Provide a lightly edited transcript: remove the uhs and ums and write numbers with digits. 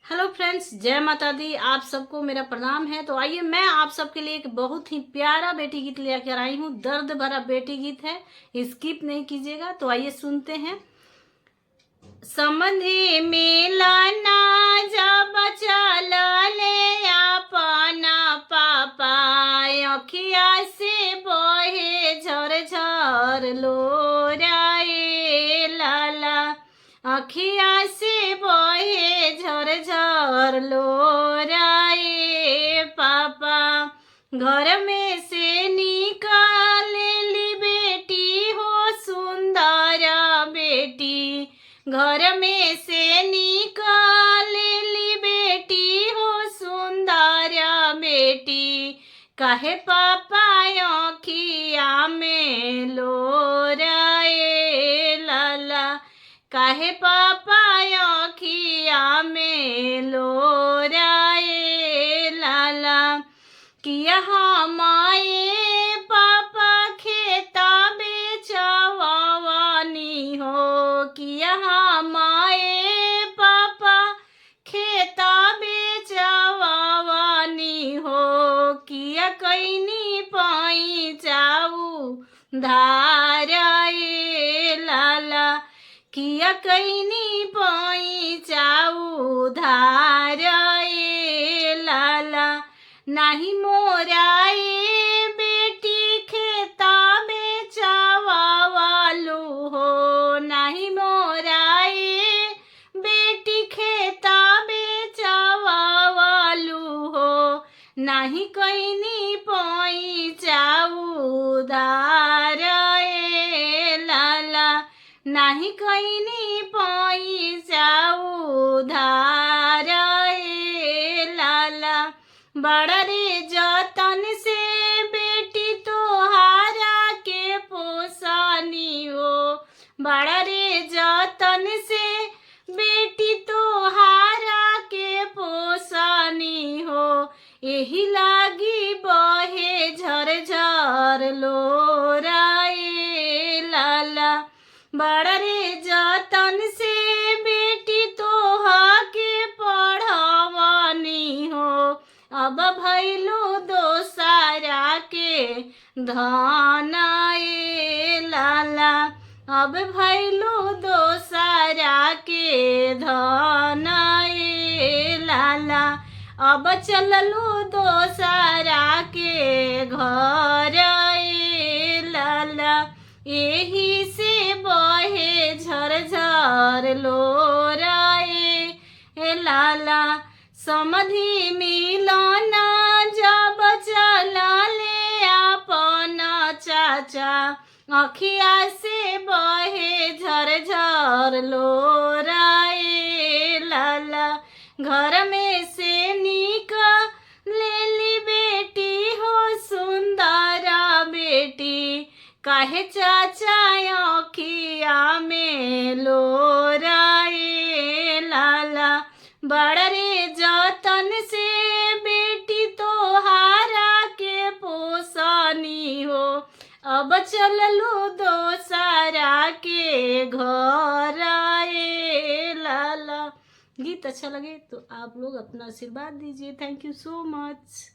Hello friends, जय माता दी। आप सबको मेरा प्रणाम है। तो आइए मैं आप सबके लिए एक बहुत ही प्यारा बेटी गीत लेकर आई हूँ। दर्द भरा बेटी गीत है, स्किप नहीं कीजिएगा। तो आइए सुनते हैं। समधि मिलना जब चलले अपना पापा, अखिया से बहे झर झर लोराए लाला, अखिया से बहे झर झर लोराए पापा। घर में से निकाली बेटी हो सुंदर बेटी, घर में से निकाली बेटी हो सुंदर बेटी। काहे पापा अखिया में लोराए लाला, काहे पापा अखिया में लोराए लाला। किया हमारे पापा खेता बेचवानी हो, किया हमारे पापा खेता बेचवानी हो। किया कैनी पाई जाऊ धाराए लाला, किया कैनी पाई जाऊ धाराए लाला। नाही मोराए बेटी खेता बेचवालू हो, नाही मोराए बेटी खेता बेचवालू हो। नाही कैनी पाई जाऊ धाराए लाला, नाही कैनी पाई जाऊ धाराए लाला। बड़ा रे जतन से बेटी तोहारा के पोसानी हो, बड़ा रे जतन से बेटी तोहारा के पोसानी हो। एही लागी बहे झर झर लोराए लाला, बड़ा रे जतन से बेटी तोहा के पढ़वानी हो। अब भैलू दोसारा के धनाए लाला, अब भैलू दोसारा के धनाए लाला। अब चललू दोसारा के घर लाला, यही से बहे झर झर लोराए लाला। समधि मिलना जब चलले अपना चाचा, अखिया से बहे झर झर लोराए लाला। घर में से निकली बेटी हो सुंदर बेटी, काहे चाचा अखिया में लोराए लाला। बड़ा रे जतन से बेटी तोहारा के पोसानी हो। अब चललू दोसारा के घर लाला। गीत अच्छा लगे तो आप लोग अपना आशीर्वाद दीजिए। Thank you so much.